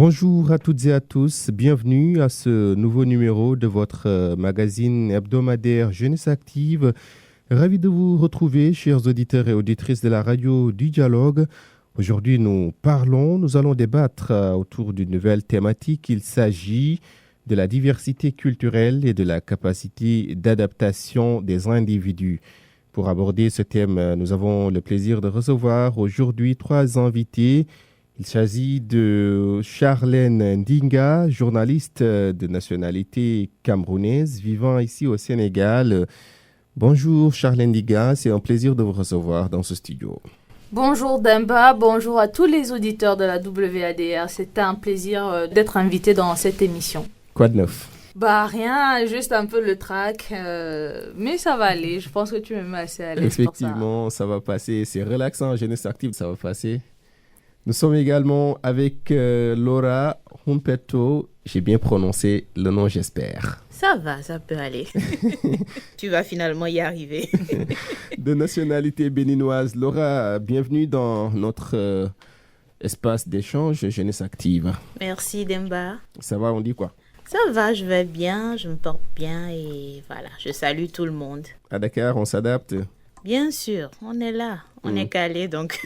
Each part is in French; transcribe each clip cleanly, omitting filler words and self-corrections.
Bonjour à toutes et à tous, bienvenue à ce nouveau numéro de votre magazine hebdomadaire Jeunesse Active. Ravi de vous retrouver, chers auditeurs et auditrices de la radio du dialogue. Aujourd'hui, nous allons débattre autour d'une nouvelle thématique. Il s'agit de la diversité culturelle et de la capacité d'adaptation des individus. Pour aborder ce thème, nous avons le plaisir de recevoir aujourd'hui 3 invités. Il s'agit de Charlène Ndinga, journaliste de nationalité camerounaise, vivant ici au Sénégal. Bonjour Charlène Ndinga, c'est un plaisir de vous recevoir dans ce studio. Bonjour Demba, bonjour à tous les auditeurs de la WADR. C'est un plaisir d'être invité dans cette émission. Quoi de neuf? Rien, juste un peu le trac, mais ça va aller. Je pense que tu me mets assez à l'aise. Effectivement, ça va passer. C'est relaxant, Jeunesse Active, ça va passer. Nous sommes également avec Laura Humberto. J'ai bien prononcé le nom, j'espère. Ça va, ça peut aller. Tu vas finalement y arriver. De nationalité béninoise. Laura, bienvenue dans notre espace d'échange Jeunesse Active. Merci Demba. Ça va, on dit quoi? Ça va, je vais bien, je me porte bien et voilà, je salue tout le monde. À Dakar, on s'adapte? Bien sûr, on est là. On est calé, donc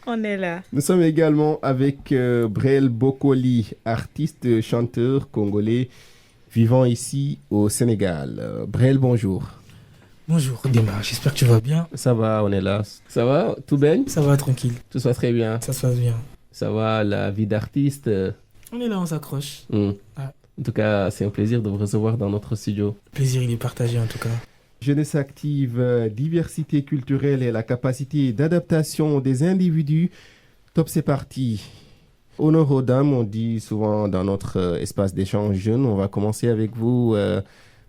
on est là. Nous sommes également avec Brel Bokoli, artiste, chanteur congolais vivant ici au Sénégal. Brel, bonjour. Bonjour Demba, j'espère que tu vas bien. Ça va, on est là. Ça va, tout baigne? Ça va, tranquille. Tout se passe très bien. Ça se passe bien. Ça va, la vie d'artiste? On est là, on s'accroche. Ah. En tout cas, c'est un plaisir de vous recevoir dans notre studio. Le plaisir, il est partagé en tout cas. Jeunesse Active, diversité culturelle et la capacité d'adaptation des individus. Top, c'est parti. Honneur aux dames, on dit souvent dans notre espace d'échange jeune. On va commencer avec vous,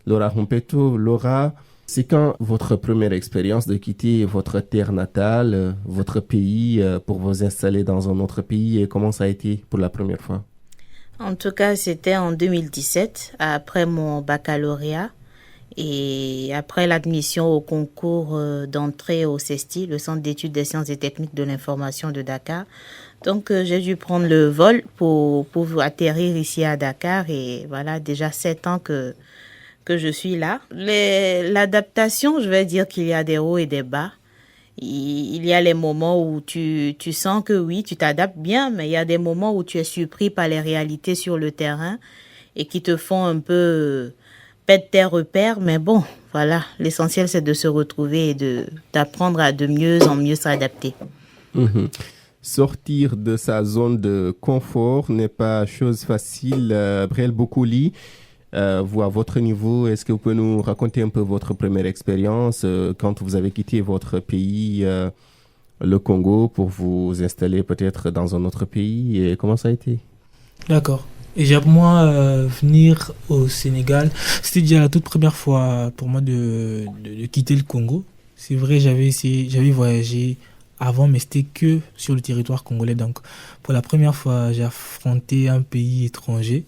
Laura Humberto. Laura, c'est quand votre première expérience de quitter votre terre natale, votre pays, pour vous installer dans un autre pays, et comment ça a été pour la première fois? En tout cas, c'était en 2017, après mon baccalauréat. Et après l'admission au concours d'entrée au CESTI, le Centre d'études des sciences et techniques de l'information de Dakar. Donc, j'ai dû prendre le vol pour atterrir ici à Dakar. Et voilà, déjà 7 ans que je suis là. L'adaptation, je vais dire qu'il y a des hauts et des bas. Il y a les moments où tu sens que oui, tu t'adaptes bien, mais il y a des moments où tu es surpris par les réalités sur le terrain et qui te font un peu perdre tes repères. Mais bon, voilà, l'essentiel c'est de se retrouver et d'apprendre à de mieux en mieux s'adapter. Sortir de sa zone de confort n'est pas chose facile. Brel Bokoli, vous, à votre niveau, est-ce que vous pouvez nous raconter un peu votre première expérience quand vous avez quitté votre pays, le Congo, pour vous installer peut-être dans un autre pays, et comment ça a été? D'accord. Et pour moi, venir au Sénégal, c'était déjà la toute première fois pour moi de quitter le Congo. C'est vrai, j'avais voyagé avant, mais c'était que sur le territoire congolais. Donc, pour la première fois, j'ai affronté un pays étranger.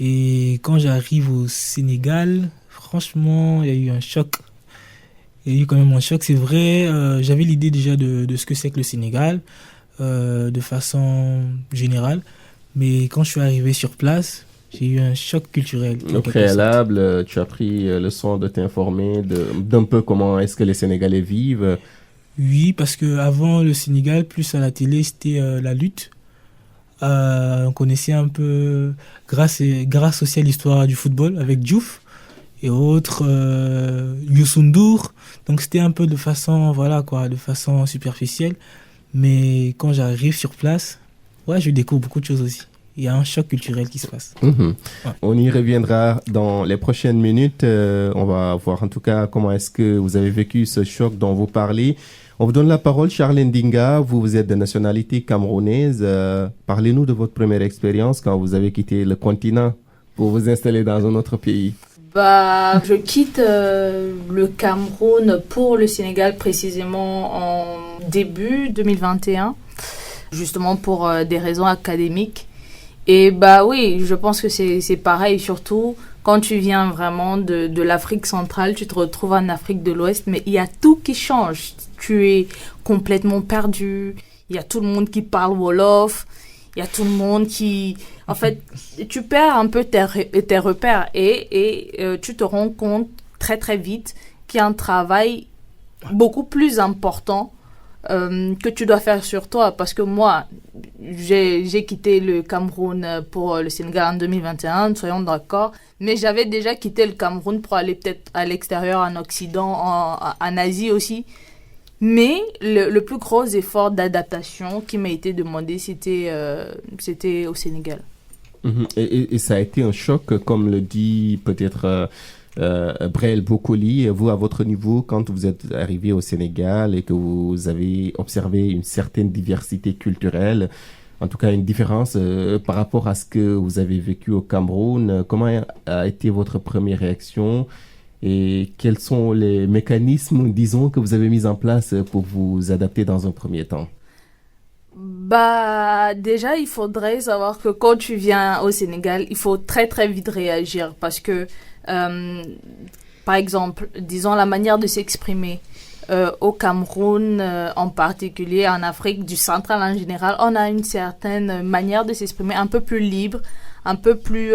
Et quand j'arrive au Sénégal, franchement, il y a eu un choc. Il y a eu quand même un choc, c'est vrai. J'avais l'idée déjà de ce que c'est que le Sénégal, de façon générale. Mais quand je suis arrivé sur place, j'ai eu un choc culturel. Au préalable, tu as pris le soin de t'informer d'un peu comment est-ce que les Sénégalais vivent. Oui, parce qu'avant le Sénégal, plus à la télé, c'était la lutte. On connaissait un peu, grâce aussi à l'histoire du football, avec Diouf et autres, Youssou N'Dour. Donc c'était un peu de façon superficielle. Mais quand j'arrive sur place, je découvre beaucoup de choses aussi. Il y a un choc culturel qui se passe. Ouais. On y reviendra dans les prochaines minutes. On va voir en tout cas comment est-ce que vous avez vécu ce choc dont vous parlez. On vous donne la parole, Charlène Ndinga. Vous êtes de nationalité camerounaise. Parlez-nous de votre première expérience quand vous avez quitté le continent pour vous installer dans un autre pays. Je quitte le Cameroun pour le Sénégal précisément en début 2021, justement pour des raisons académiques. Et oui, je pense que c'est pareil, surtout quand tu viens vraiment de l'Afrique centrale, tu te retrouves en Afrique de l'Ouest, mais il y a tout qui change. Tu es complètement perdu, il y a tout le monde qui parle Wolof, Il y a tout le monde qui... En fait, tu perds un peu tes repères et tu te rends compte très très vite qu'il y a un travail beaucoup plus important que tu dois faire sur toi. Parce que moi, j'ai quitté le Cameroun pour le Sénégal en 2021, soyons d'accord. Mais j'avais déjà quitté le Cameroun pour aller peut-être à l'extérieur, en Occident, en Asie aussi. Mais le plus gros effort d'adaptation qui m'a été demandé, c'était au Sénégal. Et ça a été un choc, comme le dit peut-être Brel Bokoli, vous à votre niveau, quand vous êtes arrivé au Sénégal et que vous avez observé une certaine diversité culturelle, en tout cas une différence par rapport à ce que vous avez vécu au Cameroun. Comment a été votre première réaction et quels sont les mécanismes, disons, que vous avez mis en place pour vous adapter dans un premier temps? Déjà, il faudrait savoir que quand tu viens au Sénégal, il faut très très vite réagir parce que, par exemple, disons la manière de s'exprimer. Au Cameroun en particulier, en Afrique du central en général, on a une certaine manière de s'exprimer un peu plus libre, un peu plus...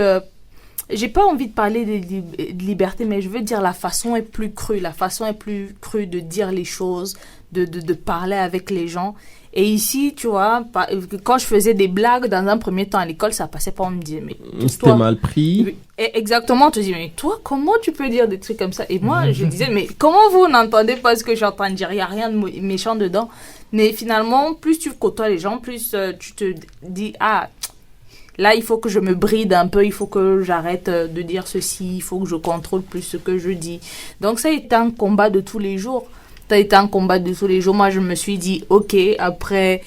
j'ai pas envie de parler de liberté, mais je veux dire la façon est plus crue. La façon est plus crue de dire les choses, de parler avec les gens. Et ici, tu vois, quand je faisais des blagues dans un premier temps à l'école, ça passait pas, on me disait, mais... C'était mal pris. Exactement, on te dit, mais toi, comment tu peux dire des trucs comme ça? Et moi, je disais, mais comment vous n'entendez pas ce que je suis en train de dire? Il n'y a rien de méchant dedans. Mais finalement, plus tu côtoies les gens, plus tu te dis, ah, là, il faut que je me bride un peu, il faut que j'arrête de dire ceci, il faut que je contrôle plus ce que je dis. Donc ça a été un combat de tous les jours. Ça a été un combat de tous les jours. Moi, je me suis dit, ok, après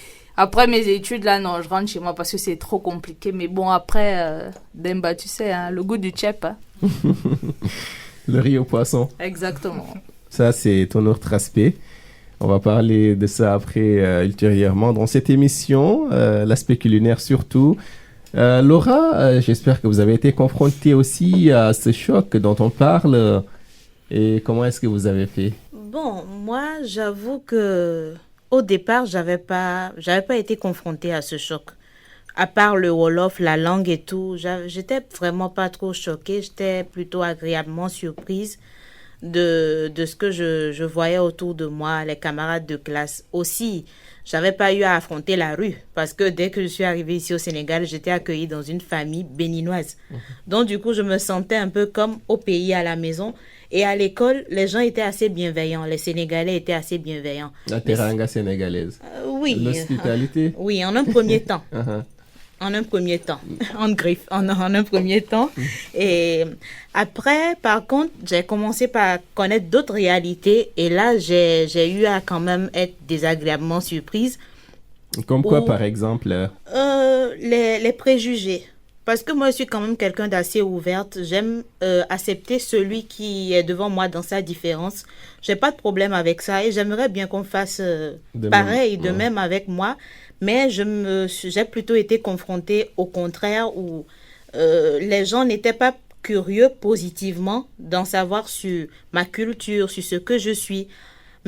mes études, là, non, je rentre chez moi parce que c'est trop compliqué. Mais bon, après, Demba, tu sais, hein, le goût du tchèp. Hein. Le riz au poisson. Exactement. Ça, c'est ton autre aspect. On va parler de ça après, ultérieurement. Dans cette émission, l'aspect culinaire surtout. Laura, j'espère que vous avez été confrontée aussi à ce choc dont on parle. Et comment est-ce que vous avez fait? Bon, moi, j'avoue que au départ, j'avais pas été confrontée à ce choc. À part le Wolof, la langue et tout, j'étais vraiment pas trop choquée. J'étais plutôt agréablement surprise de ce que je voyais autour de moi, les camarades de classe. Aussi, j'avais pas eu à affronter la rue parce que dès que je suis arrivée ici au Sénégal, j'étais accueillie dans une famille béninoise. Donc, du coup, je me sentais un peu comme au pays, à la maison. Et à l'école, les gens étaient assez bienveillants. Les Sénégalais étaient assez bienveillants. La teranga sénégalaise. Oui. L'hospitalité. Oui, en un premier temps. En un premier temps. En griffe. En un premier temps. Et après, par contre, j'ai commencé par connaître d'autres réalités. Et là, j'ai eu à quand même être désagréablement surprise. Comme quoi, par exemple? Les préjugés. Parce que moi, je suis quand même quelqu'un d'assez ouverte. J'aime accepter celui qui est devant moi dans sa différence. J'ai pas de problème avec ça et j'aimerais bien qu'on fasse pareil, de même avec moi. Mais j'ai plutôt été confrontée au contraire où les gens n'étaient pas curieux positivement d'en savoir sur ma culture, sur ce que je suis.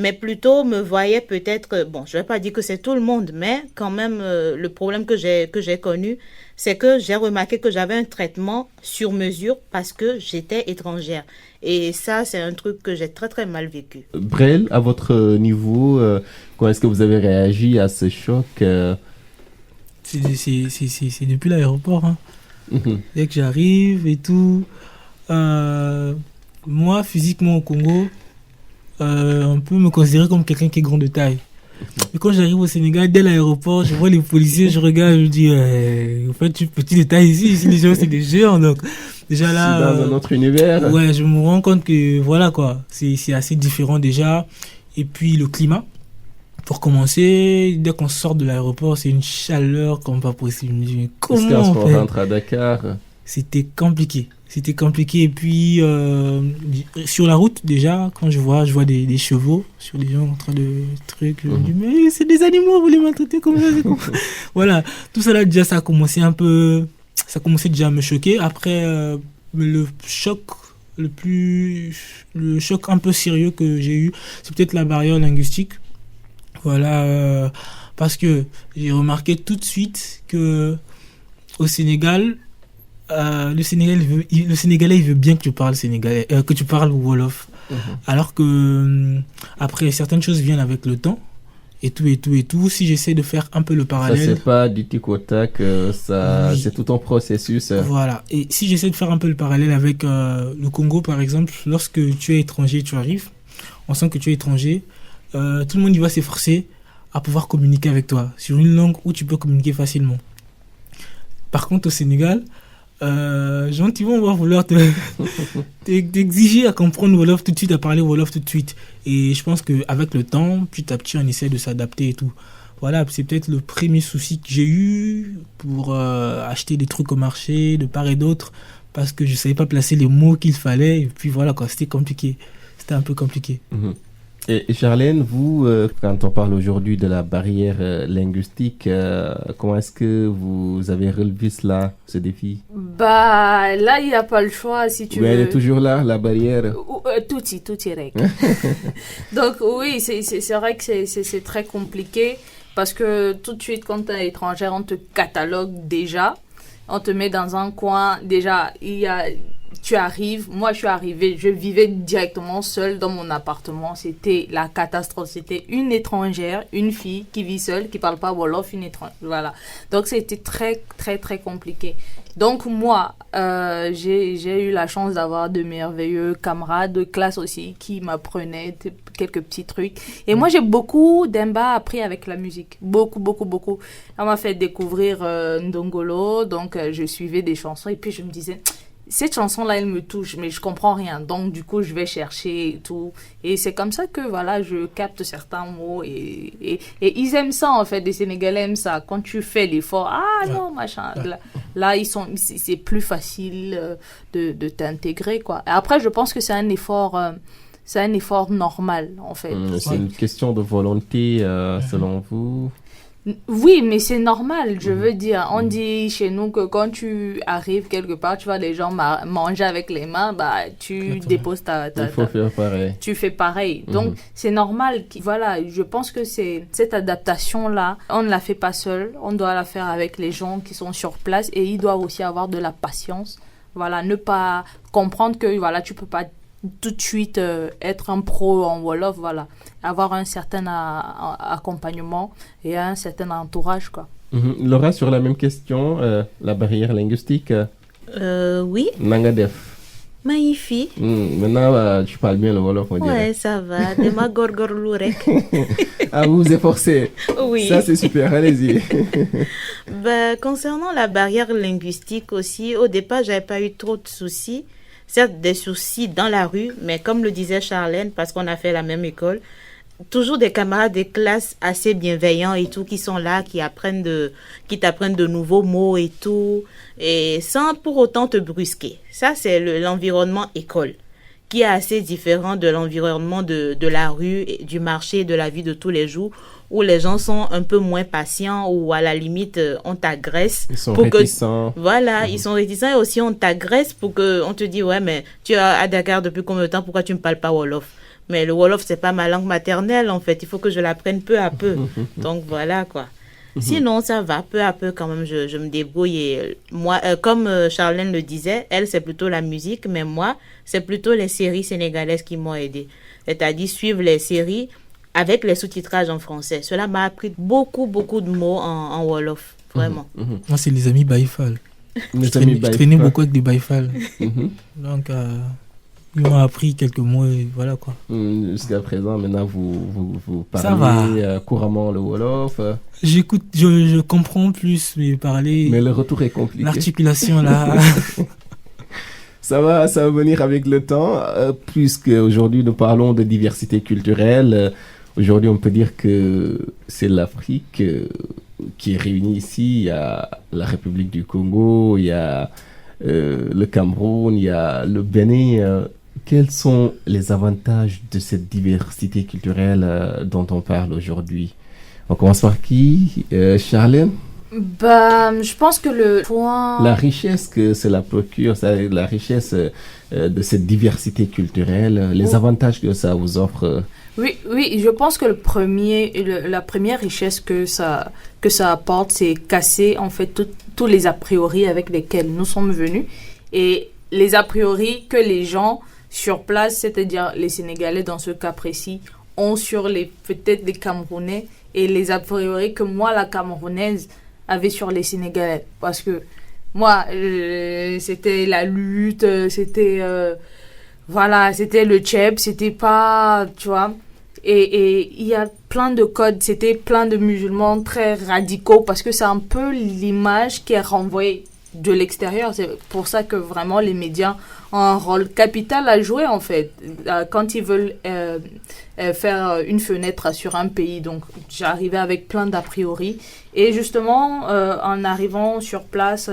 Mais plutôt me voyaient peut-être, bon, je vais pas dire que c'est tout le monde, mais quand même, le problème que j'ai connu, c'est que j'ai remarqué que j'avais un traitement sur mesure parce que j'étais étrangère. Et ça, c'est un truc que j'ai très, très mal vécu. Brel, à votre niveau, comment est-ce que vous avez réagi à ce choc? C'est depuis l'aéroport. Hein. Dès que j'arrive et tout, moi, physiquement au Congo, on peut me considérer comme quelqu'un qui est grand de taille. Et quand j'arrive au Sénégal, dès l'aéroport, je vois les policiers, je regarde, je me dis, en fait, je suis petit de taille ici les gens, c'est des géants, donc, déjà là. C'est dans un autre univers. Ouais, je me rends compte que, voilà, quoi, c'est assez différent déjà. Et puis, le climat. Pour commencer, dès qu'on sort de l'aéroport, c'est une chaleur comme pas possible. Je me dis, mais comment on rentre à Dakar? C'était compliqué. Et puis, sur la route, déjà, quand je vois des chevaux, sur des gens en train de trucs, je me dis, mais c'est des animaux, vous les maltraitez comme ça, c'est quoi? Voilà, tout ça là, déjà, ça a commencé déjà à me choquer. Après, le choc un peu sérieux que j'ai eu, c'est peut-être la barrière linguistique. Voilà, Parce que j'ai remarqué tout de suite que au Sénégal, le Sénégalais il veut bien que tu parles sénégalais, que tu parles wolof. Alors que après certaines choses viennent avec le temps et tout. Si j'essaie de faire un peu le parallèle, ça c'est pas du tic au tac, ça oui. c'est tout un processus. Voilà. Et si j'essaie de faire un peu le parallèle avec le Congo par exemple, lorsque tu es étranger, tu arrives, on sent que tu es étranger, tout le monde y va s'efforcer à pouvoir communiquer avec toi sur une langue où tu peux communiquer facilement. Par contre au Sénégal, gentiment on va vouloir t'exiger à comprendre Wolof tout de suite, à parler Wolof tout de suite. Et je pense qu'avec le temps, petit à petit, on essaie de s'adapter et tout. Voilà, c'est peut-être le premier souci que j'ai eu pour acheter des trucs au marché, de part et d'autre, parce que je ne savais pas placer les mots qu'il fallait. Et puis voilà, quoi, c'était compliqué. C'était un peu compliqué. Et Charlène, vous, quand on parle aujourd'hui de la barrière linguistique, comment est-ce que vous avez relevé cela, ce défi? Bah, là, il n'y a pas le choix, si tu veux. Mais elle est toujours là, la barrière. Tout est règle. Donc, oui, c'est vrai que c'est très compliqué parce que tout de suite, quand tu es étrangère, on te catalogue déjà. On te met dans un coin. Déjà, tu arrives, moi je suis arrivée, je vivais directement seule dans mon appartement, c'était la catastrophe, c'était une étrangère, une fille qui vit seule, qui parle pas Wolof, une étrangère, voilà. Donc c'était très très très compliqué. Donc moi, j'ai eu la chance d'avoir de merveilleux camarades de classe aussi qui m'apprenaient quelques petits trucs. Et moi j'ai beaucoup d'Emba appris avec la musique, beaucoup. On m'a fait découvrir Ndongolo, donc je suivais des chansons et puis je me disais... Cette chanson-là, elle me touche, mais je comprends rien. Donc, du coup, je vais chercher et tout. Et c'est comme ça que, voilà, je capte certains mots. Et ils aiment ça, en fait. Les Sénégalais aiment ça. Quand tu fais l'effort, non, machin. Là, c'est plus facile de t'intégrer, quoi. Et après, je pense que c'est un effort normal, en fait. C'est une question de volonté, selon vous? Oui, mais c'est normal, je veux dire. On dit chez nous que quand tu arrives quelque part, tu vois les gens manger avec les mains, bah tu déposes Il faut faire pareil. Tu fais pareil. Donc, c'est normal. Voilà, je pense que c'est cette adaptation-là, on ne la fait pas seul. On doit la faire avec les gens qui sont sur place et ils doivent aussi avoir de la patience. Voilà, ne pas comprendre que voilà, tu peux pas tout de suite être un pro en Wolof, voilà, avoir un certain accompagnement et un certain entourage, quoi. Laura, sur la même question, la barrière linguistique. Oui. Nangadef. Magnifique. Maintenant, tu parles bien le Wolof, on dirait. Ouais, ça va. Dema gorgorlou rek. Ah, vous vous efforcez. Oui. Ça, c'est super. Allez-y. Concernant la barrière linguistique aussi, au départ, j'avais pas eu trop de soucis. Certes, des soucis dans la rue, mais comme le disait Charlène, parce qu'on a fait la même école, toujours des camarades de classe assez bienveillants et tout, qui sont là, qui t'apprennent de nouveaux mots et tout, et sans pour autant te brusquer. Ça, c'est l'environnement école, qui est assez différent de l'environnement de la rue, du marché, de la vie de tous les jours, où les gens sont un peu moins patients, ou à la limite, on t'agresse. Ils sont réticents. Voilà, ils sont réticents et aussi on t'agresse pour qu'on te dise, ouais, mais tu es à Dakar depuis combien de temps, pourquoi tu ne me parles pas Wolof? Mais le Wolof, c'est pas ma langue maternelle, en fait. Il faut que je l'apprenne peu à peu. Donc, voilà, quoi. Sinon, ça va, peu à peu, quand même, je me débrouille. Et moi, comme Charlène le disait, elle, c'est plutôt la musique, mais moi, c'est plutôt les séries sénégalaises qui m'ont aidé. C'est-à-dire suivre les séries avec les sous-titrages en français. Cela m'a appris beaucoup de mots en Wolof, vraiment. Moi, c'est les amis Baïfal. Je traînais beaucoup avec des Baïfal. Donc, ils m'ont appris quelques mots et voilà, quoi. Jusqu'à présent, maintenant, vous parlez couramment le Wolof. J'écoute, je comprends plus, mais parler... Mais le retour est compliqué. L'articulation, là... Ça va venir avec le temps, puisque aujourd'hui nous parlons de diversité culturelle. Aujourd'hui, on peut dire que c'est l'Afrique qui est réunie ici. Il y a la République du Congo, il y a le Cameroun, il y a le Bénin. Quels sont les avantages de cette diversité culturelle dont on parle aujourd'hui? On commence par qui? Charlène? Je pense que le point... La richesse que cela procure, la richesse de cette diversité culturelle, les avantages que ça vous offre. Oui, je pense que la première richesse que ça apporte, c'est casser en fait tous les a priori avec lesquels nous sommes venus et les a priori que les gens sur place, c'est-à-dire les Sénégalais dans ce cas précis, ont sur peut-être les Camerounais et les a priori que moi, la Camerounaise, avait sur les Sénégalais. Parce que moi, c'était la lutte, c'était le tchèp, c'était pas, tu vois. Et il y a plein de codes, c'était plein de musulmans très radicaux parce que c'est un peu l'image qui est renvoyée de l'extérieur. C'est pour ça que vraiment les médias ont un rôle capital à jouer en fait quand ils veulent faire une fenêtre sur un pays. Donc j'arrivais avec plein d'a priori et justement en arrivant sur place,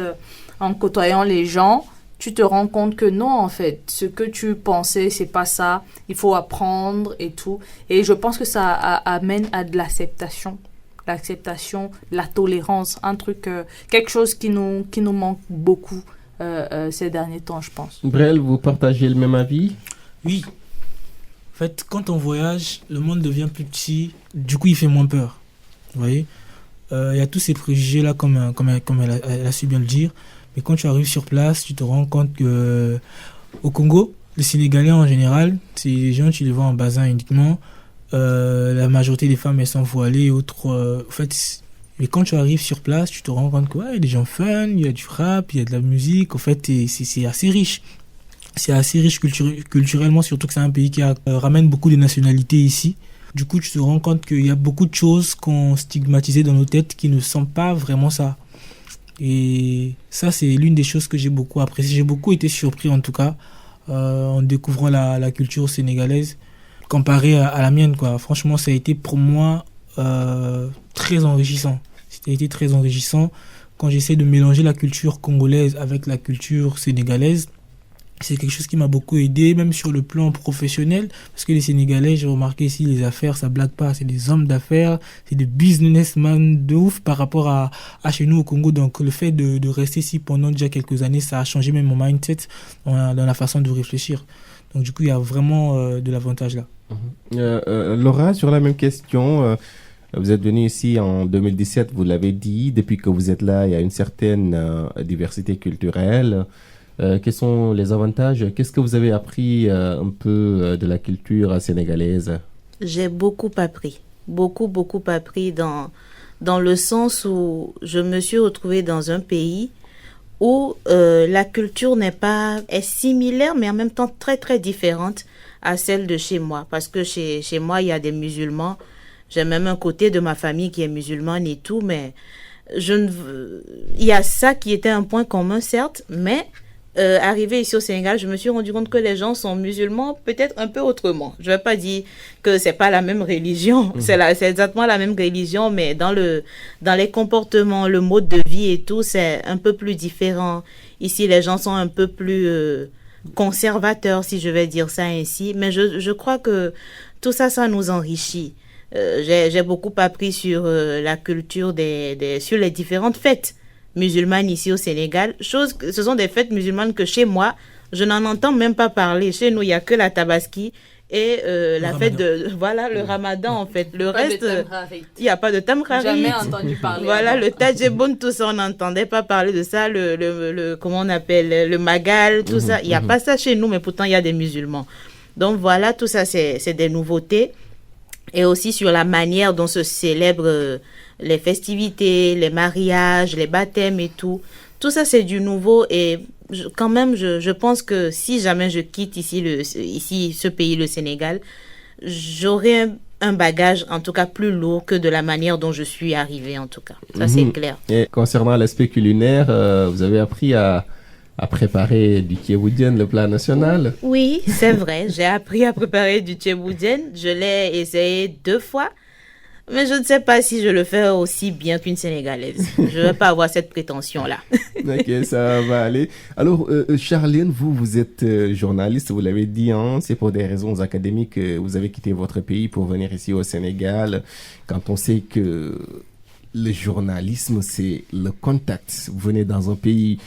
en côtoyant les gens, tu te rends compte que non, en fait, ce que tu pensais, c'est pas ça. Il faut apprendre et tout. Et je pense que ça amène à de l'acceptation, la tolérance, un truc, quelque chose qui nous manque beaucoup ces derniers temps, je pense. Brel, vous partagez le même avis? Oui. En fait, quand on voyage, le monde devient plus petit. Du coup, il fait moins peur. Vous voyez, il y a tous ces préjugés-là, comme elle a su bien le dire. Mais quand tu arrives sur place, tu te rends compte que au Congo, les Sénégalais en général, c'est les gens, tu les vois en bazin uniquement. La majorité des femmes, elles sont voilées et autres. En fait, mais quand tu arrives sur place, tu te rends compte qu'il y a des gens fun, il y a du rap, il y a de la musique. En fait, c'est assez riche. C'est assez riche culturellement, surtout que c'est un pays qui ramène beaucoup de nationalités ici. Du coup, tu te rends compte qu'il y a beaucoup de choses qu'on stigmatisait dans nos têtes qui ne sont pas vraiment ça. Et ça, c'est l'une des choses que j'ai beaucoup apprécié. J'ai beaucoup été surpris, en tout cas, en découvrant la culture sénégalaise comparée à la mienne, quoi. Franchement, ça a été pour moi très enrichissant. Ça a été très enrichissant quand j'essaie de mélanger la culture congolaise avec la culture sénégalaise. C'est quelque chose qui m'a beaucoup aidé, même sur le plan professionnel, parce que les Sénégalais, j'ai remarqué ici, les affaires, ça blague pas, c'est des hommes d'affaires, c'est des businessmen de ouf par rapport à chez nous au Congo. Donc le fait de rester ici pendant déjà quelques années, ça a changé même mon mindset dans la façon de réfléchir. Donc du coup, il y a vraiment de l'avantage là. Laura, sur la même question, vous êtes venu ici en 2017, vous l'avez dit, depuis que vous êtes là, il y a une certaine diversité culturelle. Quels sont les avantages? Qu'est-ce que vous avez appris un peu de la culture sénégalaise? J'ai beaucoup appris. Beaucoup appris dans le sens où je me suis retrouvée dans un pays où la culture est similaire, mais en même temps très, très différente à celle de chez moi. Parce que chez moi, il y a des musulmans. J'ai même un côté de ma famille qui est musulmane et tout, mais il y a ça qui était un point commun, certes, mais arrivé ici au Sénégal, je me suis rendu compte que les gens sont musulmans peut-être un peu autrement. Je ne vais pas dire que c'est pas la même religion, c'est exactement la même religion, mais dans les comportements, le mode de vie et tout, c'est un peu plus différent. Ici, les gens sont un peu plus conservateurs, si je vais dire ça ainsi, mais je crois que tout ça, ça nous enrichit. J'ai beaucoup appris sur la culture sur les différentes fêtes musulmanes ici au Sénégal. Ce sont des fêtes musulmanes que chez moi, je n'en entends même pas parler. Chez nous, il n'y a que la Tabaski et la fête le Ramadan en fait. Le reste, il n'y a pas de Tamkhari. Jamais entendu parler. Voilà, le Tadjeboun, tout ça, on n'entendait pas parler de ça. Comment on appelle, le Magal, tout ça. Il n'y a pas ça chez nous, mais pourtant, il y a des musulmans. Donc voilà, tout ça, c'est des nouveautés. Et aussi sur la manière dont se célèbrent les festivités, les mariages, les baptêmes et tout. Tout ça, c'est du nouveau et quand même, je pense que si jamais je quitte ici ce pays, le Sénégal, j'aurai un bagage, en tout cas, plus lourd que de la manière dont je suis arrivée, en tout cas. Ça, c'est clair. Et concernant l'aspect culinaire, vous avez appris à préparer du tchéboudienne, le plat national? Oui, c'est vrai. J'ai appris à préparer du tchéboudienne. Je l'ai essayé 2 fois. Mais je ne sais pas si je le fais aussi bien qu'une Sénégalaise. Je ne vais pas avoir cette prétention-là. Ok, ça va aller. Alors, Charlène, vous êtes journaliste, vous l'avez dit, hein, c'est pour des raisons académiques que vous avez quitté votre pays pour venir ici au Sénégal. Quand on sait que le journalisme, c'est le contact. Vous venez dans un pays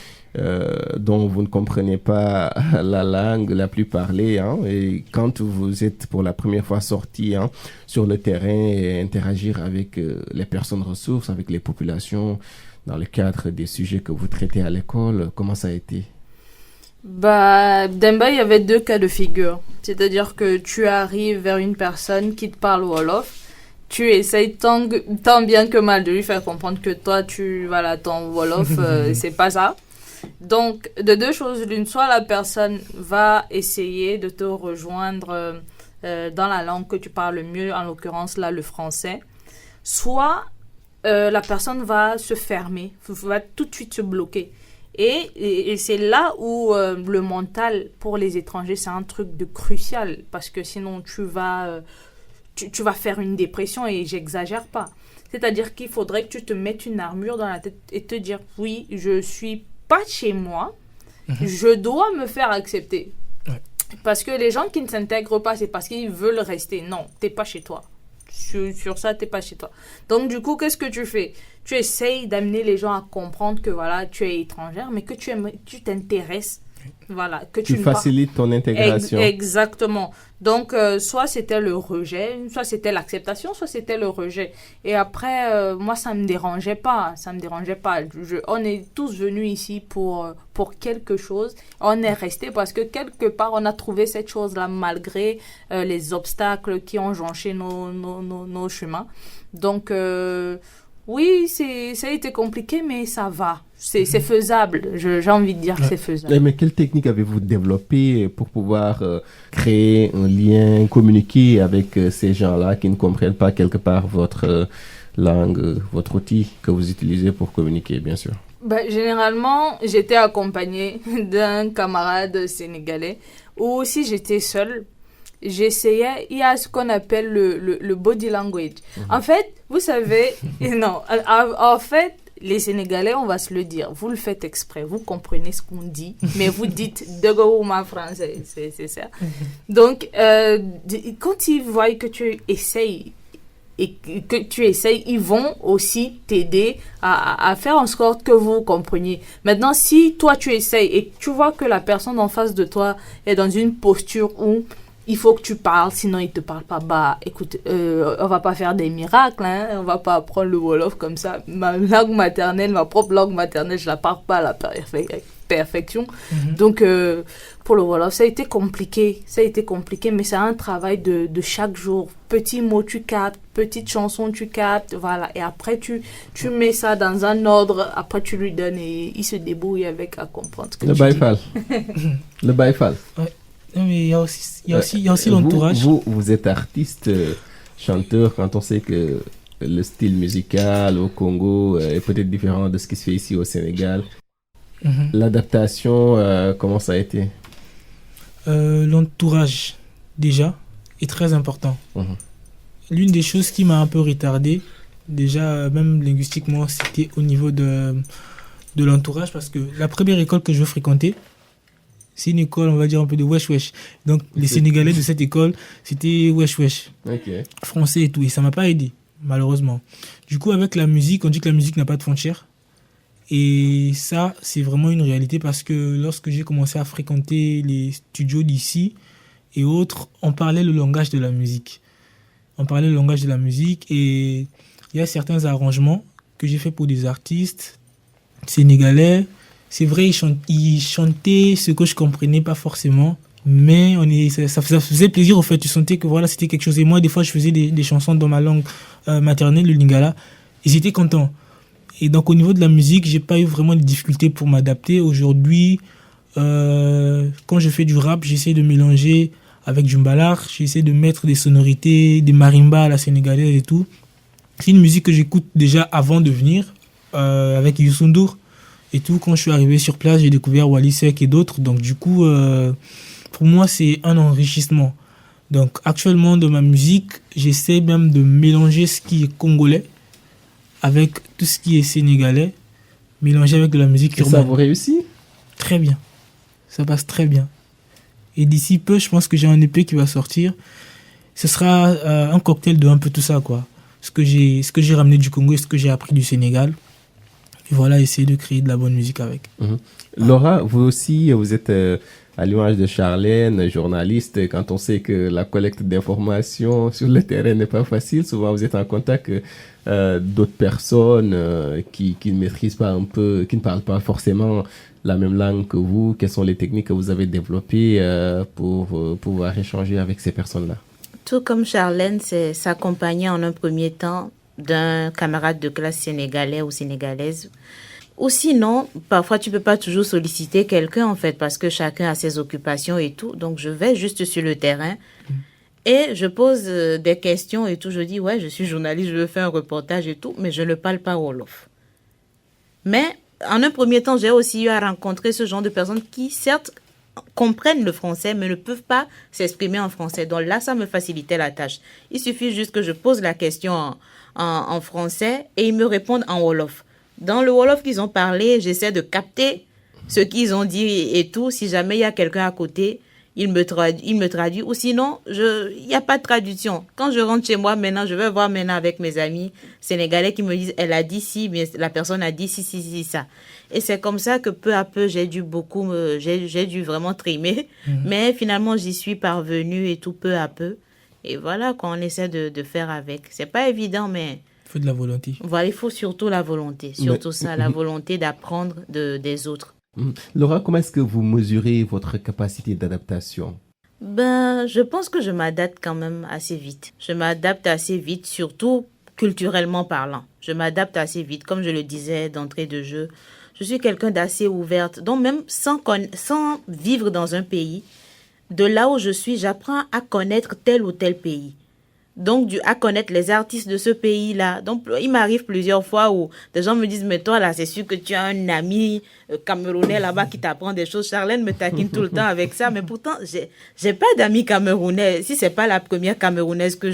dont vous ne comprenez pas la langue la plus parlée, hein, et quand vous êtes pour la première fois sorti, hein, sur le terrain et interagir avec les personnes ressources, avec les populations, dans le cadre des sujets que vous traitez à l'école, comment ça a été? Demba, il y avait 2 cas de figure. C'est-à-dire que tu arrives vers une personne qui te parle Wolof, tu essayes tant bien que mal de lui faire comprendre que toi, ton Wolof, c'est pas ça. Donc, de 2 choses l'une, soit la personne va essayer de te rejoindre dans la langue que tu parles le mieux, en l'occurrence là, le français, soit la personne va se fermer, va tout de suite se bloquer. Et c'est là où le mental pour les étrangers, c'est un truc de crucial, parce que sinon tu vas faire une dépression, et j'exagère pas. C'est-à-dire qu'il faudrait que tu te mettes une armure dans la tête et te dire oui, je suis pas chez moi, je dois me faire accepter. Ouais. Parce que les gens qui ne s'intègrent pas, c'est parce qu'ils veulent rester. Non, t'es pas chez toi. Sur ça, t'es pas chez toi. Donc du coup, qu'est-ce que tu fais? Tu essayes d'amener les gens à comprendre que voilà, tu es étrangère, mais que tu t'intéresses. Voilà, que tu facilites ton intégration. Exactement. Donc, soit c'était le rejet, soit c'était l'acceptation, soit c'était le rejet. Et après, moi, ça me dérangeait pas. Ça me dérangeait pas. On est tous venus ici pour quelque chose. On est resté parce que quelque part, on a trouvé cette chose-là malgré les obstacles qui ont jonché nos chemins. Donc, oui, ça a été compliqué, mais ça va. C'est faisable. J'ai envie de dire que c'est faisable. Mais quelle technique avez-vous développée pour pouvoir créer un lien, communiquer avec ces gens-là qui ne comprennent pas quelque part votre langue, votre outil que vous utilisez pour communiquer, bien sûr? Généralement, j'étais accompagnée d'un camarade sénégalais, ou si j'étais seule, j'essayais, il y a ce qu'on appelle le body language. En fait, vous savez, non, en fait, les Sénégalais, on va se le dire, vous le faites exprès, vous comprenez ce qu'on dit, mais vous dites de gouma français, c'est ça. Donc, quand ils voient que tu essayes, ils vont aussi t'aider à faire en sorte que vous compreniez. Maintenant, si toi tu essayes et que tu vois que la personne en face de toi est dans une posture où il faut que tu parles, sinon il ne te parle pas. Écoute, on va pas faire des miracles, hein, on va pas apprendre le Wolof comme ça. Ma langue maternelle, ma propre langue maternelle, je la parle pas à la perfection. Donc, pour le Wolof, ça a été compliqué, mais c'est un travail de chaque jour. Petits mots, tu captes, petites chansons, tu captes, voilà. Et après, tu mets ça dans un ordre, après tu lui donnes et il se débrouille avec à comprendre ce que tu dis. Le baïfal. Ouais. Non, mais il y a aussi l'entourage. Vous êtes artiste, chanteur, quand on sait que le style musical au Congo est peut-être différent de ce qui se fait ici au Sénégal. L'adaptation, comment ça a été? L'entourage, déjà, est très important. L'une des choses qui m'a un peu retardé, déjà, même linguistiquement, c'était au niveau de l'entourage, parce que la première école que je fréquentais, c'est une école, on va dire, un peu de wesh-wesh. Donc, les Sénégalais de cette école, c'était wesh-wesh. Okay. Français et tout. Et ça ne m'a pas aidé, malheureusement. Du coup, avec la musique, on dit que la musique n'a pas de frontières. Et ça, c'est vraiment une réalité parce que lorsque j'ai commencé à fréquenter les studios d'ici et autres, on parlait le langage de la musique. Et il y a certains arrangements que j'ai fait pour des artistes sénégalais. C'est vrai, ils chantaient ce que je comprenais pas forcément, mais ça faisait plaisir au fait. Tu sentais que voilà, c'était quelque chose. Et moi, des fois, je faisais des chansons dans ma langue maternelle, le lingala. Ils étaient contents. Et donc, au niveau de la musique, j'ai pas eu vraiment de difficultés pour m'adapter. Aujourd'hui, quand je fais du rap, j'essaie de mélanger avec du mbalar. J'essaie de mettre des sonorités, des marimbas à la sénégalaise et tout. C'est une musique que j'écoute déjà avant de venir, avec Youssou N'Dour. Et tout, quand je suis arrivé sur place, j'ai découvert Wally Seck et d'autres. Donc, du coup, pour moi, c'est un enrichissement. Donc, actuellement, dans ma musique, j'essaie même de mélanger ce qui est congolais avec tout ce qui est sénégalais, mélanger avec de la musique urbaine. Et ça vous réussit? Très bien. Ça passe très bien. Et d'ici peu, je pense que j'ai un EP qui va sortir. Ce sera un cocktail de un peu tout ça, quoi. ce que j'ai ramené du Congo et ce que j'ai appris du Sénégal. Et voilà, essayer de créer de la bonne musique avec. Laura, vous aussi, vous êtes à l'image de Charlène, journaliste. Quand on sait que la collecte d'informations sur le terrain n'est pas facile, souvent vous êtes en contact d'autres personnes qui ne maîtrisent pas un peu, qui ne parlent pas forcément la même langue que vous. Quelles sont les techniques que vous avez développées pour pouvoir échanger avec ces personnes-là? Tout comme Charlène, c'est s'accompagner en un premier temps d'un camarade de classe sénégalais ou sénégalaise. Ou sinon, parfois tu peux pas toujours solliciter quelqu'un en fait parce que chacun a ses occupations et tout. Donc je vais juste sur le terrain et je pose des questions et tout. Je dis ouais, je suis journaliste, je veux faire un reportage et tout, mais je ne parle pas wolof. Mais en un premier temps, j'ai aussi eu à rencontrer ce genre de personnes qui certes comprennent le français mais ne peuvent pas s'exprimer en français. Donc là, ça me facilitait la tâche. Il suffit juste que je pose la question en français et ils me répondent en wolof. Dans le wolof qu'ils ont parlé, j'essaie de capter ce qu'ils ont dit et tout. Si jamais il y a quelqu'un à côté, il me traduit. Ou sinon, il n'y a pas de traduction. Quand je rentre chez moi maintenant, je vais voir maintenant avec mes amis sénégalais qui me disent, elle a dit ci, mais la personne a dit ci, ça. Et c'est comme ça que peu à peu, j'ai dû vraiment trimer. Mais finalement, j'y suis parvenue et tout peu à peu. Et voilà qu'on essaie de faire avec. C'est pas évident, mais... Il faut de la volonté. Voilà, il faut surtout la volonté. Surtout ça, la volonté d'apprendre des autres. Laura, comment est-ce que vous mesurez votre capacité d'adaptation? Je pense que je m'adapte quand même assez vite. Je m'adapte assez vite, surtout culturellement parlant. Je m'adapte assez vite. Comme je le disais d'entrée de jeu, je suis quelqu'un d'assez ouverte. Donc même sans vivre dans un pays, de là où je suis, j'apprends à connaître tel ou tel pays. Donc, à connaître les artistes de ce pays-là. Donc, il m'arrive plusieurs fois où des gens me disent, mais toi, là, c'est sûr que tu as un ami camerounais là-bas qui t'apprend des choses. Charlène me taquine tout le temps avec ça, mais pourtant, j'ai pas d'amis camerounais. Si c'est pas la première camerounaise que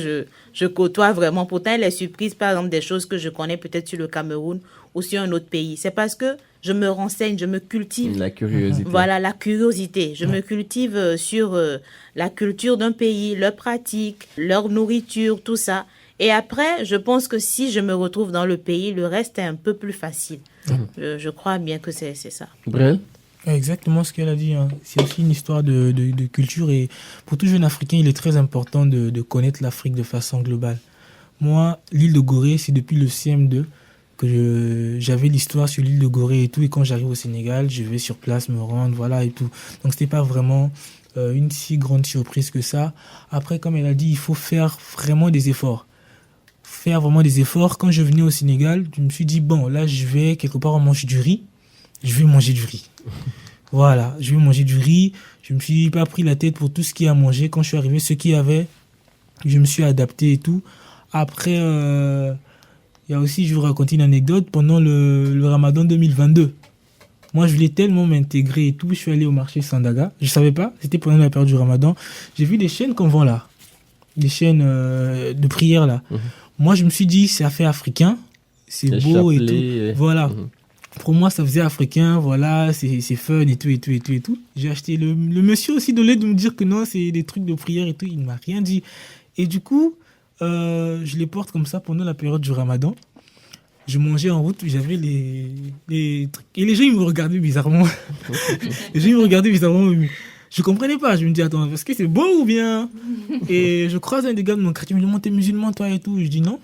je côtoie vraiment, pourtant, elle est surprise, par exemple, des choses que je connais peut-être sur le Cameroun ou sur un autre pays. C'est parce que je me renseigne, je me cultive. La curiosité. Voilà, la curiosité. Je me cultive sur la culture d'un pays, leurs pratiques, leur nourriture, tout ça. Et après, je pense que si je me retrouve dans le pays, le reste est un peu plus facile. Je crois bien que c'est ça. Brel? Exactement ce qu'elle a dit. C'est aussi une histoire de culture. Et pour tout jeune Africain, il est très important de connaître l'Afrique de façon globale. Moi, l'île de Gorée, c'est depuis le CM2 que j'avais l'histoire sur l'île de Gorée et tout. Et quand j'arrive au Sénégal, je vais sur place me rendre, voilà et tout. Donc, c'était pas vraiment une si grande surprise que ça. Après, comme elle a dit, il faut faire vraiment des efforts. Quand je venais au Sénégal, je me suis dit, bon, là, je vais quelque part, on mange du riz. Je vais manger du riz. Voilà, je vais manger du riz. Je me suis pas pris la tête pour tout ce qu'il y a à manger. Quand je suis arrivé, ce qu'il y avait, je me suis adapté et tout. Après, il y a aussi, je vais vous raconter une anecdote, pendant le Ramadan 2022. Moi, je voulais tellement m'intégrer et tout. Je suis allé au marché Sandaga. Je savais pas, c'était pendant la période du Ramadan. J'ai vu des chaînes qu'on vend là. Des chaînes de prière là. Moi, je me suis dit, c'est affaire africain. C'est Les beau chapelets, et tout. Voilà. Pour moi, ça faisait africain. Voilà, c'est fun et tout. J'ai acheté le monsieur aussi de l'aide de me dire que non, c'est des trucs de prière et tout. Il ne m'a rien dit. Et du coup, je les porte comme ça pendant la période du Ramadan. Je mangeais en route, j'avais les trucs. Et les gens, ils me regardaient bizarrement. Je comprenais pas. Je me dis, attends, est-ce que c'est beau ou bien? Et je croise un des gars de mon quartier, il me dit, t'es musulman, toi et tout. Je dis, non.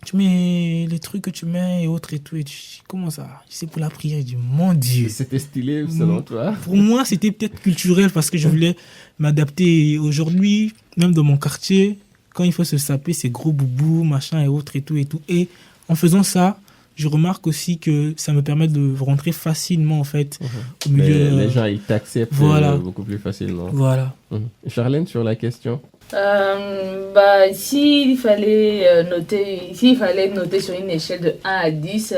Tu mets les trucs que tu mets et autres et tout. Et je dis, comment ça? C'est pour la prière. Je dis, mon Dieu. C'était stylé selon toi? Pour moi, c'était peut-être culturel parce que je voulais m'adapter. Et aujourd'hui, même dans mon quartier, quand il faut se saper, c'est gros boubou, machin et autres et tout. Et en faisant ça, je remarque aussi que ça me permet de rentrer facilement en fait au milieu. Les gens, ils t'acceptent beaucoup plus facilement. Voilà. Charlène, sur la question? S'il fallait noter sur une échelle de 1 à 10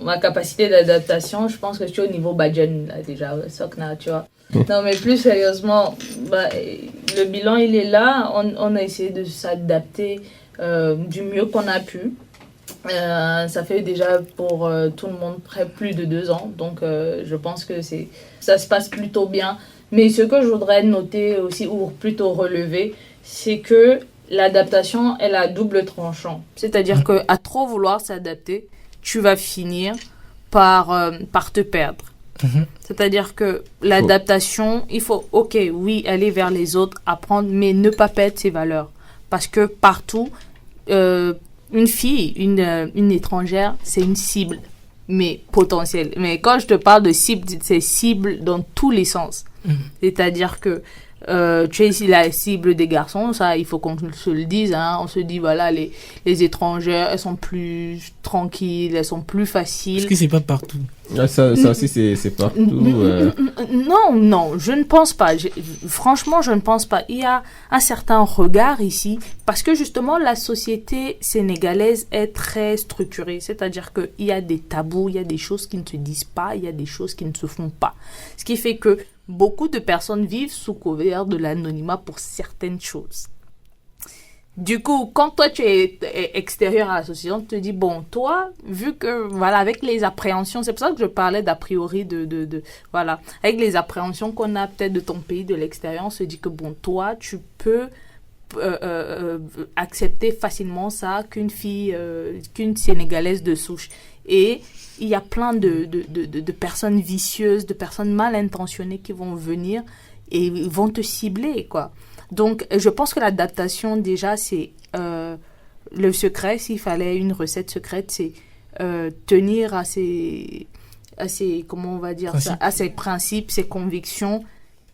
ma capacité d'adaptation, je pense que je suis au niveau Badjan là déjà, Sokna, tu vois. Non, mais plus sérieusement, le bilan il est là, on a essayé de s'adapter du mieux qu'on a pu. Ça fait déjà pour tout le monde près plus de 2 ans, donc je pense que ça se passe plutôt bien. Mais ce que je voudrais noter aussi, ou plutôt relever, c'est que l'adaptation, elle a double tranchant. C'est-à-dire qu'à trop vouloir s'adapter, tu vas finir par te perdre. C'est-à-dire que l'adaptation, il faut, ok, oui, aller vers les autres, apprendre, mais ne pas perdre ses valeurs. Parce que partout, une fille, une étrangère, c'est une cible, mais potentielle. Mais quand je te parle de cible, c'est cible dans tous les sens. C'est-à-dire que tu es ici la cible des garçons, ça, il faut qu'on se le dise. Hein. On se dit, voilà, les étrangères, elles sont plus tranquilles, elles sont plus faciles. Est-ce que c'est pas partout? Ça aussi, c'est partout. Non, je ne pense pas. Franchement, je ne pense pas. Il y a un certain regard ici, parce que justement, la société sénégalaise est très structurée. C'est-à-dire qu'il y a des tabous, il y a des choses qui ne se disent pas, il y a des choses qui ne se font pas. Ce qui fait que beaucoup de personnes vivent sous couvert de l'anonymat pour certaines choses. Du coup, quand toi tu es extérieur à la société, on te dit, bon, toi, vu que, voilà, avec les appréhensions, c'est pour ça que je parlais d'a priori voilà, avec les appréhensions qu'on a peut-être de ton pays, de l'extérieur, on se dit que, bon, toi, tu peux accepter facilement ça qu'une fille, qu'une Sénégalaise de souche. Et il y a plein de personnes vicieuses, de personnes mal intentionnées qui vont venir et vont te cibler, quoi. Donc, je pense que l'adaptation, déjà, c'est le secret. S'il fallait une recette secrète, c'est tenir à ses, comment on va dire ça, à ses principes, ses convictions,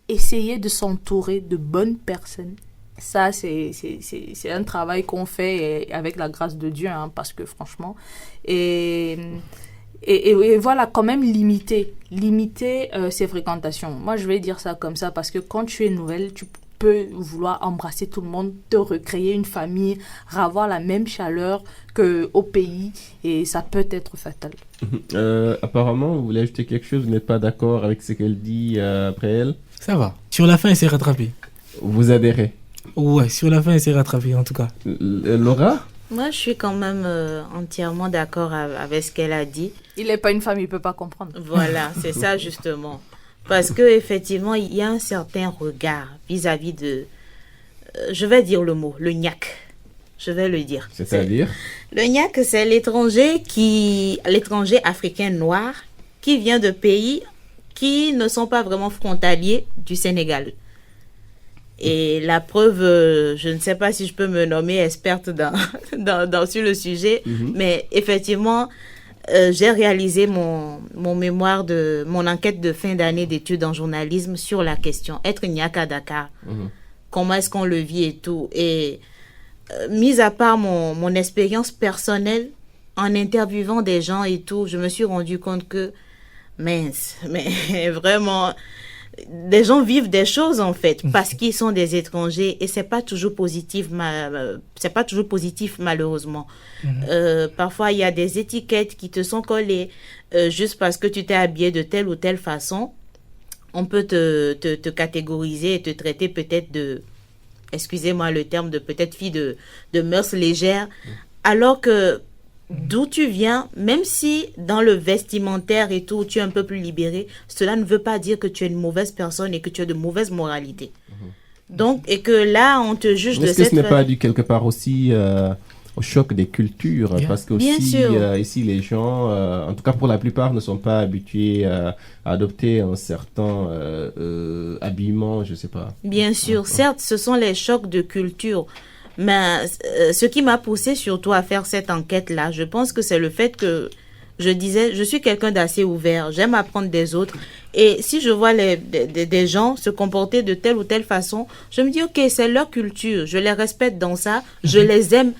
essayer de s'entourer de bonnes personnes. Ça, c'est un travail qu'on fait avec la grâce de Dieu, hein, parce que franchement, et voilà, quand même limiter ses fréquentations. Moi, je vais dire ça comme ça, parce que quand tu es nouvelle, tu peux vouloir embrasser tout le monde, te recréer une famille, avoir la même chaleur qu'au pays, et ça peut être fatal. Apparemment, vous voulez ajouter quelque chose, vous n'êtes pas d'accord avec ce qu'elle dit après elle? Ça va. Sur la fin, elle s'est rattrapée. Vous adhérez? Ouais, sur la fin, elle s'est rattrapée, en tout cas. Laura? Moi, je suis quand même entièrement d'accord avec ce qu'elle a dit. Il n'est pas une femme, il ne peut pas comprendre. Voilà, c'est ça justement. Parce qu'effectivement, il y a un certain regard vis-à-vis de... je vais dire le mot, le niaque. Je vais le dire. C'est-à-dire? Le niaque, c'est l'étranger africain noir qui vient de pays qui ne sont pas vraiment frontaliers du Sénégal. Et la preuve, je ne sais pas si je peux me nommer experte sur le sujet, mais effectivement, j'ai réalisé mon mémoire mon enquête de fin d'année d'études en journalisme sur la question être niaque à Dakar. Comment est-ce qu'on le vit et tout. Et mis à part mon expérience personnelle, en interviewant des gens et tout, je me suis rendu compte que, mince, mais vraiment... des gens vivent des choses en fait parce qu'ils sont des étrangers et c'est pas toujours positif malheureusement. Parfois il y a des étiquettes qui te sont collées juste parce que tu t'es habillé de telle ou telle façon. On peut te catégoriser et te traiter peut-être de, excusez-moi le terme, de peut-être fille de mœurs légères, alors que d'où tu viens, même si dans le vestimentaire et tout, tu es un peu plus libéré, cela ne veut pas dire que tu es une mauvaise personne et que tu as de mauvaise moralité. Donc, et que là, on te juge de cette... Est-ce que ce n'est pas dû quelque part aussi au choc des cultures? Parce que ici, les gens, en tout cas pour la plupart, ne sont pas habitués à adopter un certain habillement, je ne sais pas. Bien sûr, certes, ce sont les chocs de culture. Mais ce qui m'a poussé surtout à faire cette enquête-là, je pense que c'est le fait que je disais, je suis quelqu'un d'assez ouvert, j'aime apprendre des autres. Et si je vois des gens se comporter de telle ou telle façon, je me dis, ok, c'est leur culture, je les respecte dans ça, je les aime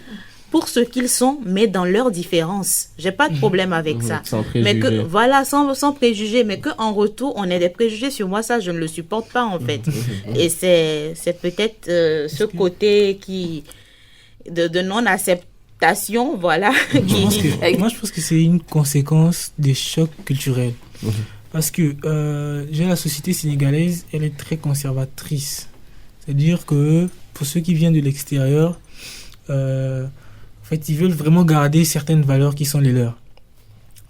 pour ce qu'ils sont, mais dans leurs différences. J'ai pas de problème avec ça. Sans préjugés. Mais que, voilà, sans préjugés, mais qu'en retour, on ait des préjugés sur moi, ça, je ne le supporte pas, en fait. Et c'est peut-être ce côté de non-acceptation, voilà. Moi, je pense que c'est une conséquence des chocs culturels. Parce que la société sénégalaise, elle est très conservatrice. C'est-à-dire que pour ceux qui viennent de l'extérieur, en fait, ils veulent vraiment garder certaines valeurs qui sont les leurs.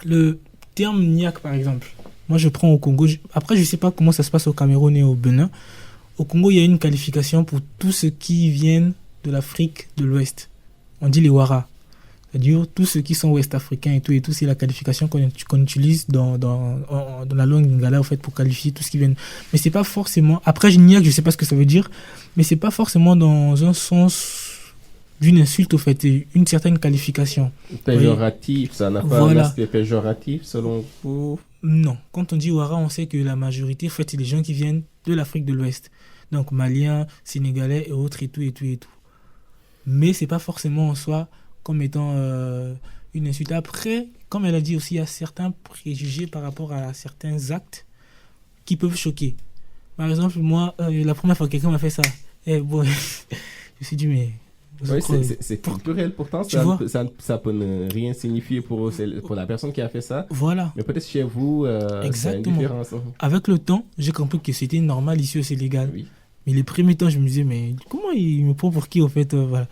Le terme niaque, par exemple, moi je prends au Congo, après je ne sais pas comment ça se passe au Cameroun et au Bénin. Au Congo, il y a une qualification pour tous ceux qui viennent de l'Afrique de l'Ouest. On dit les Wara. C'est-à-dire tous ceux qui sont ouest-africains et tout, c'est la qualification qu'on utilise dans la langue lingala, en fait, pour qualifier tout ce qui vient. Mais c'est pas forcément, après je sais pas ce que ça veut dire, mais c'est pas forcément dans un sens d'une insulte, au fait, une certaine qualification. Péjoratif, ça n'a pas Voilà. un aspect péjoratif selon vous? Non, quand on dit Ouara, on sait que la majorité, en fait, c'est les gens qui viennent de l'Afrique de l'Ouest. Donc Maliens, Sénégalais et autres et tout. Mais c'est pas forcément en soi comme étant une insulte. Après, comme elle a dit aussi, il y a certains préjugés par rapport à certains actes qui peuvent choquer. Par exemple, moi, la première fois que quelqu'un m'a fait ça, je me suis dit, mais... Oui, c'est culturel pourtant, ça peut ne rien signifier pour la personne qui a fait ça. Voilà. Mais peut-être chez vous, c'est une différence. Avec le temps, j'ai compris que c'était normal ici au Sénégal. Oui. Mais les premiers temps, je me disais, mais comment il me prend pour qui, au fait, voilà.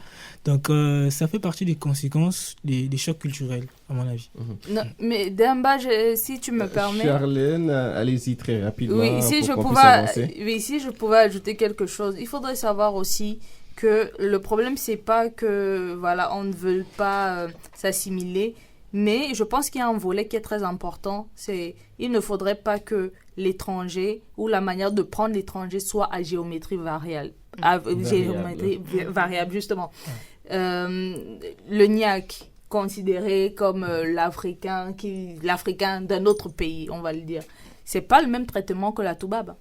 Donc, ça fait partie des conséquences des chocs culturels, à mon avis. Non, mais Demba, si tu me permets... Charlène, allez-y très rapidement. Oui, si je pouvais ajouter quelque chose, il faudrait savoir aussi que le problème, c'est pas que, voilà, on ne veut pas s'assimiler, mais je pense qu'il y a un volet qui est très important, c'est il ne faudrait pas que l'étranger ou la manière de prendre l'étranger soit à géométrie variable. Variable, justement. Le Niak, considéré comme l'Africain d'un autre pays, on va le dire, c'est pas le même traitement que la Toubab.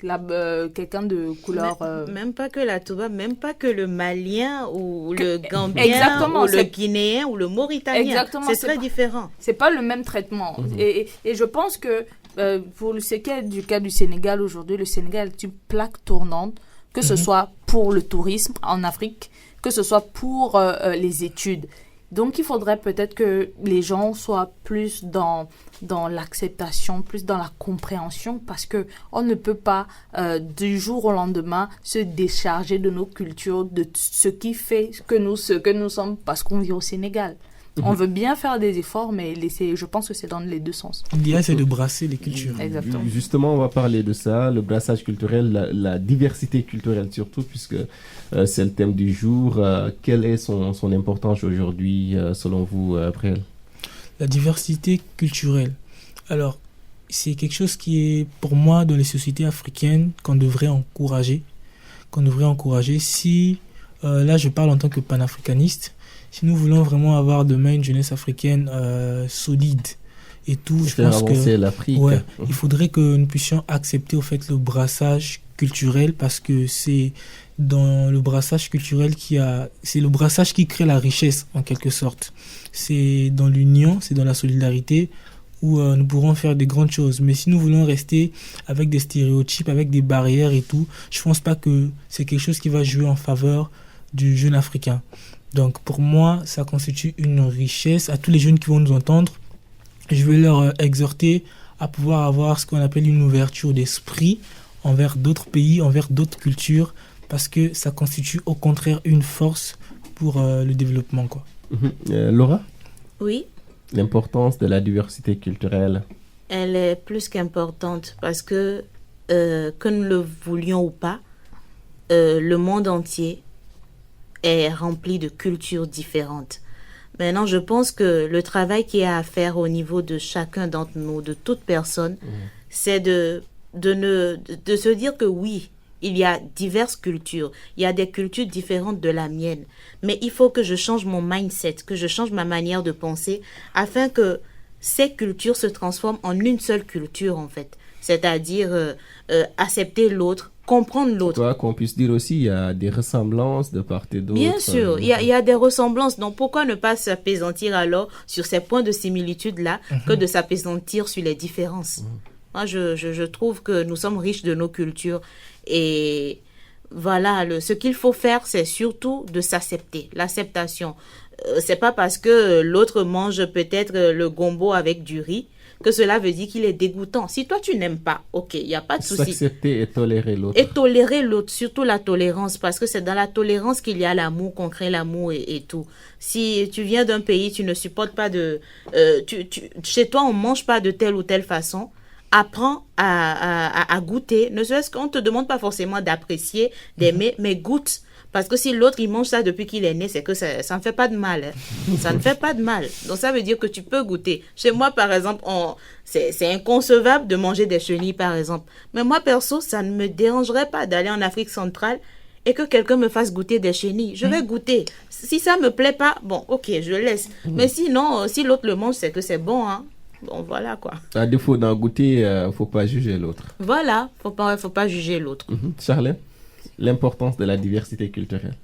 Quelqu'un de couleur... Même pas que la Toubab, même pas que le Malien ou le Gambien. Exactement, ou le Guinéen ou le Mauritanien. Exactement, c'est très différent. C'est pas le même traitement. Et je pense que pour ce qui est du cas du Sénégal aujourd'hui, le Sénégal est une plaque tournante, que ce soit pour le tourisme en Afrique, que ce soit pour les études. Donc, il faudrait peut-être que les gens soient plus dans l'acceptation, plus dans la compréhension, parce que on ne peut pas, du jour au lendemain, se décharger de nos cultures, de ce qui fait ce que nous sommes, parce qu'on vit au Sénégal. On veut bien faire des efforts, mais je pense que c'est dans les deux sens. L'idéal, c'est de brasser les cultures. Exactement. Justement, on va parler de ça, le brassage culturel, la diversité culturelle surtout, puisque c'est le thème du jour. Quelle est son importance aujourd'hui, selon vous, April? La diversité culturelle. Alors, c'est quelque chose qui est, pour moi, dans les sociétés africaines, qu'on devrait encourager. Si, là, je parle en tant que panafricaniste, si nous voulons vraiment avoir demain une jeunesse africaine solide et tout, je pense que l'Afrique. Il faudrait que nous puissions accepter au fait le brassage culturel, parce que c'est dans le brassage culturel c'est le brassage qui crée la richesse en quelque sorte. C'est dans l'union, c'est dans la solidarité où nous pourrons faire des grandes choses. Mais si nous voulons rester avec des stéréotypes, avec des barrières et tout, je pense pas que c'est quelque chose qui va jouer en faveur du jeune africain. Donc pour moi, ça constitue une richesse. À tous les jeunes qui vont nous entendre, je vais leur exhorter à pouvoir avoir ce qu'on appelle une ouverture d'esprit envers d'autres pays, envers d'autres cultures, parce que ça constitue au contraire une force pour le développement, quoi. Laura? Oui. L'importance de la diversité culturelle. Elle est plus qu'importante, parce que nous le voulions ou pas, le monde entier est rempli de cultures différentes. Maintenant, je pense que le travail qu'il y a à faire au niveau de chacun d'entre nous, de toute personne, c'est de se dire que oui, il y a diverses cultures, il y a des cultures différentes de la mienne, mais il faut que je change mon mindset, que je change ma manière de penser, afin que ces cultures se transforment en une seule culture, en fait. C'est-à-dire accepter l'autre, comprendre l'autre. Quoi qu'on puisse dire aussi, il y a des ressemblances de part et d'autre. Bien sûr, il y a des ressemblances. Donc, pourquoi ne pas s'appesantir alors sur ces points de similitude-là que de s'appesantir sur les différences? Moi, je trouve que nous sommes riches de nos cultures. Et voilà, ce qu'il faut faire, c'est surtout de s'accepter. L'acceptation. C'est pas parce que l'autre mange peut-être le gombo avec du riz que cela veut dire qu'il est dégoûtant. Si toi, tu n'aimes pas, ok, il n'y a pas de souci. S'accepter et tolérer l'autre. Et tolérer l'autre, surtout la tolérance, parce que c'est dans la tolérance qu'il y a l'amour, qu'on crée l'amour et tout. Si tu viens d'un pays, tu ne supportes pas chez toi, on ne mange pas de telle ou telle façon. apprends à goûter. Ne serait-ce qu'on ne te demande pas forcément d'apprécier, d'aimer, mais goûte. Parce que si l'autre, il mange ça depuis qu'il est né, c'est que ça ne fait pas de mal. Hein. Ça ne fait pas de mal. Donc, ça veut dire que tu peux goûter. Chez moi, par exemple, c'est inconcevable de manger des chenilles, par exemple. Mais moi, perso, ça ne me dérangerait pas d'aller en Afrique centrale et que quelqu'un me fasse goûter des chenilles. Je vais goûter. Si ça ne me plaît pas, bon, ok, je laisse. Mais sinon, si l'autre le mange, c'est que c'est bon, hein. Bon, voilà, quoi. À défaut d'en goûter, faut pas juger l'autre. Voilà, faut pas juger l'autre. Charlène, l'importance de la diversité culturelle.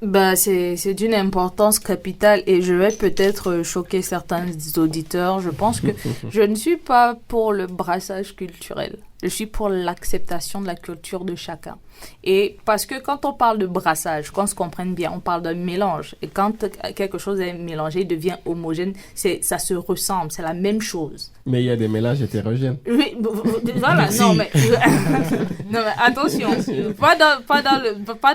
Bah, c'est d'une importance capitale et je vais peut-être choquer certains auditeurs. Je pense que je ne suis pas pour le brassage culturel. Je suis pour l'acceptation de la culture de chacun. Et parce que quand on parle de brassage, qu'on se comprenne bien, on parle d'un mélange. Et quand quelque chose est mélangé, il devient homogène, ça se ressemble, c'est la même chose. Mais il y a des mélanges hétérogènes. Oui, voilà, non mais, non mais attention, pas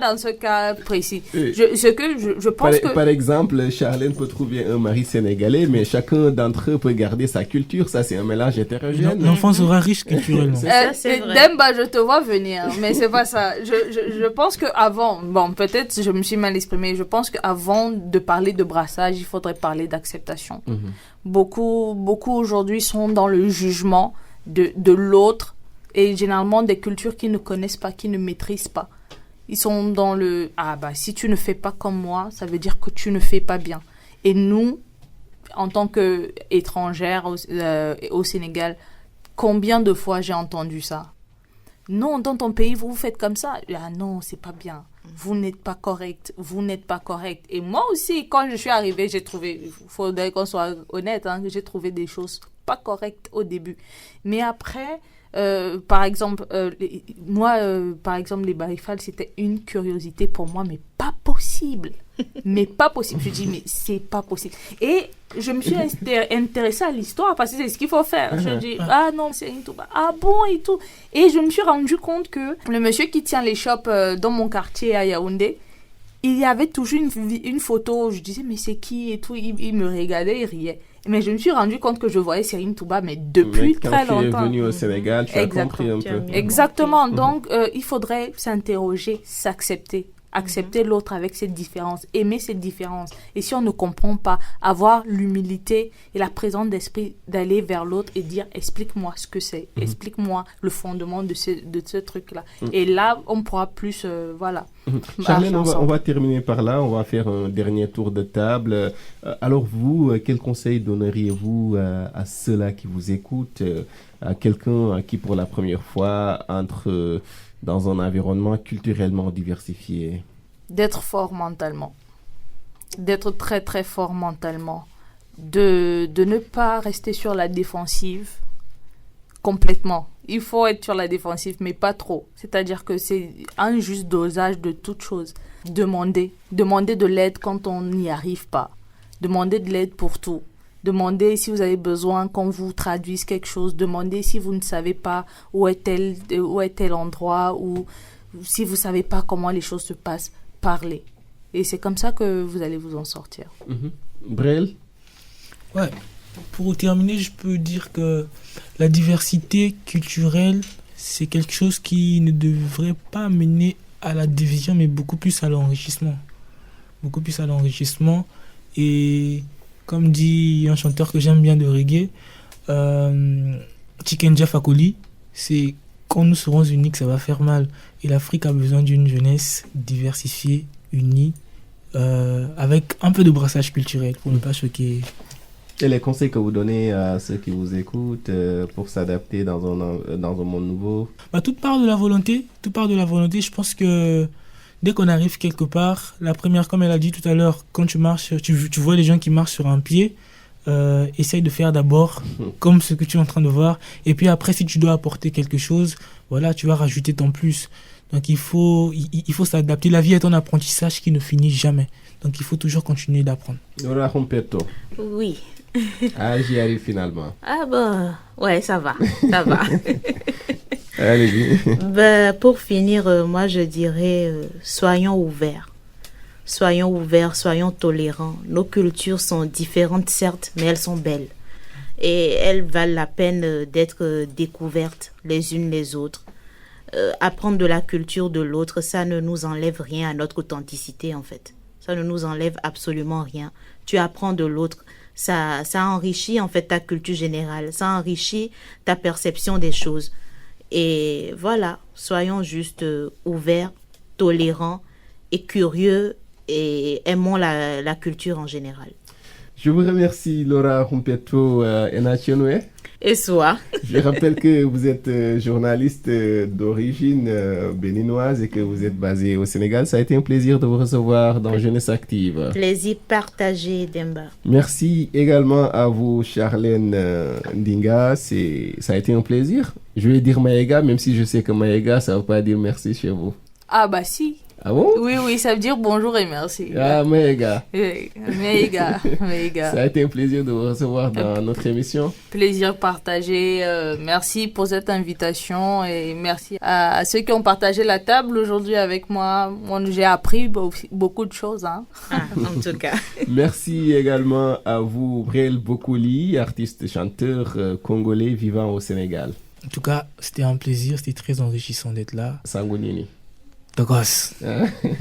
dans ce cas précis. Je pense que... Par exemple, Charlène peut trouver un mari sénégalais, mais chacun d'entre eux peut garder sa culture. Ça, c'est un mélange hétérogène. L'enfant sera riche culturellement. C'est vrai. Demba, je te vois venir, mais c'est pas ça. Je pense qu'avant, bon, peut-être je me suis mal exprimée, je pense qu'avant de parler de brassage, il faudrait parler d'acceptation. Beaucoup aujourd'hui sont dans le jugement de l'autre et généralement des cultures qu'ils ne connaissent pas, qu'ils ne maîtrisent pas. Ils sont dans le « Ah bah, si tu ne fais pas comme moi, ça veut dire que tu ne fais pas bien. » Et nous, en tant qu'étrangères au Sénégal, combien de fois j'ai entendu ça? Non, dans ton pays, vous faites comme ça. Ah non, c'est pas bien. Vous n'êtes pas correct. Vous n'êtes pas correct. Et moi aussi, quand je suis arrivée, j'ai trouvé, il faudrait qu'on soit honnête, hein, j'ai trouvé des choses pas correctes au début. Mais après, par exemple, par exemple, les barifales, c'était une curiosité pour moi, mais pas possible. Mais pas possible. Je dis, mais c'est pas possible. Et je me suis intéressée à l'histoire parce que c'est ce qu'il faut faire. Je dis, ah non, c'est une touba. Ah bon, et tout. Et je me suis rendu compte que le monsieur qui tient les shops dans mon quartier à Yaoundé, il y avait toujours une photo. Je disais, mais c'est qui et tout. Il me regardait, il riait. Mais je me suis rendu compte que je voyais Serigne Touba, mais depuis très longtemps. Quand tu es venu au Sénégal, tu as compris un peu. Exactement. Donc, il faudrait s'interroger, s'accepter. Accepter l'autre avec cette différence, aimer cette différence. Et si on ne comprend pas, avoir l'humilité et la présence d'esprit d'aller vers l'autre et dire explique-moi ce que c'est, explique-moi le fondement de ce truc-là. Et là, on pourra plus, voilà. Charlène, on va terminer par là, on va faire un dernier tour de table. Alors vous, quel conseil donneriez-vous à ceux-là qui vous écoutent, à quelqu'un qui pour la première fois entre... dans un environnement culturellement diversifié? D'être fort mentalement. D'être très très fort mentalement. De ne pas rester sur la défensive complètement. Il faut être sur la défensive, mais pas trop. C'est-à-dire que c'est un juste dosage de toute chose. Demander de l'aide quand on n'y arrive pas. Demander de l'aide pour tout. Demandez si vous avez besoin qu'on vous traduise quelque chose. Demandez si vous ne savez pas où est tel endroit ou si vous ne savez pas comment les choses se passent. Parlez. Et c'est comme ça que vous allez vous en sortir. Brel? Ouais. Pour terminer, je peux dire que la diversité culturelle, c'est quelque chose qui ne devrait pas mener à la division, mais beaucoup plus à l'enrichissement. Beaucoup plus à l'enrichissement. Et... comme dit un chanteur que j'aime bien de reggae, Chikenja Fakoli, c'est quand nous serons unis que ça va faire mal. Et l'Afrique a besoin d'une jeunesse diversifiée, unie, avec un peu de brassage culturel pour ne pas choquer. Et les conseils que vous donnez à ceux qui vous écoutent pour s'adapter dans un monde nouveau? Tout part de la volonté. Tout part de la volonté. Je pense que dès qu'on arrive quelque part, la première, comme elle a dit tout à l'heure, quand tu marches, tu vois les gens qui marchent sur un pied, essaye de faire d'abord comme ce que tu es en train de voir. Et puis après, si tu dois apporter quelque chose, voilà, tu vas rajouter ton plus. Donc il faut s'adapter. La vie est un apprentissage qui ne finit jamais. Donc il faut toujours continuer d'apprendre. Oui. Ah, j'y arrive finalement. Ah bon, ouais, ça va. Ça va. Allez-y. Pour finir, moi je dirais soyons ouverts. Soyons ouverts, soyons tolérants. Nos cultures sont différentes certes, mais elles sont belles. et elles valent la peine d'être découvertes les unes les autres. Apprendre de la culture de l'autre, ça ne nous enlève rien à notre authenticité en fait. Ça ne nous enlève absolument rien. Tu apprends de l'autre, ça enrichit en fait ta culture générale, ça enrichit ta perception des choses. Et voilà, soyons juste ouverts, tolérants et curieux et aimons la culture en général. Je vous remercie, Laura Humpeto Enachionwe. Et soit. Je rappelle que vous êtes journaliste d'origine béninoise et que vous êtes basée au Sénégal. Ça a été un plaisir de vous recevoir dans Jeunesse Active. Plaisir partagé, Demba. Merci également à vous, Charlène Ndinga. Ça a été un plaisir. Je vais dire Maïga, même si je sais que Maïga, ça ne veut pas dire merci chez vous. Ah bah si. Ah bon? Oui, ça veut dire bonjour et merci. Ah, Maïga. Maïga. Ça a été un plaisir de vous recevoir dans notre émission. Plaisir partagé. Merci pour cette invitation et merci à ceux qui ont partagé la table aujourd'hui avec moi. J'ai appris beaucoup de choses. Hein. En tout cas. Merci également à vous, Brel Bokouli, artiste chanteur congolais vivant au Sénégal. En tout cas, c'était un plaisir, c'était très enrichissant d'être là. Sangounini. De grâce.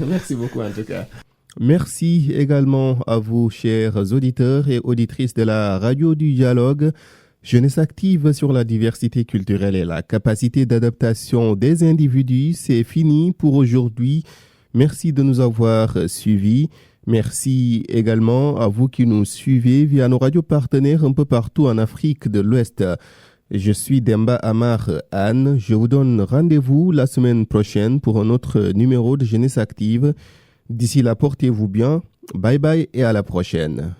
Merci beaucoup en tout cas. Merci également à vous, chers auditeurs et auditrices de la radio du dialogue. Jeunesse active sur la diversité culturelle et la capacité d'adaptation des individus. C'est fini pour aujourd'hui. Merci de nous avoir suivis. Merci également à vous qui nous suivez via nos radios partenaires un peu partout en Afrique de l'Ouest. Je suis Demba Amar Anne. Je vous donne rendez-vous la semaine prochaine pour un autre numéro de Jeunesse Active. D'ici là, portez-vous bien. Bye bye et à la prochaine.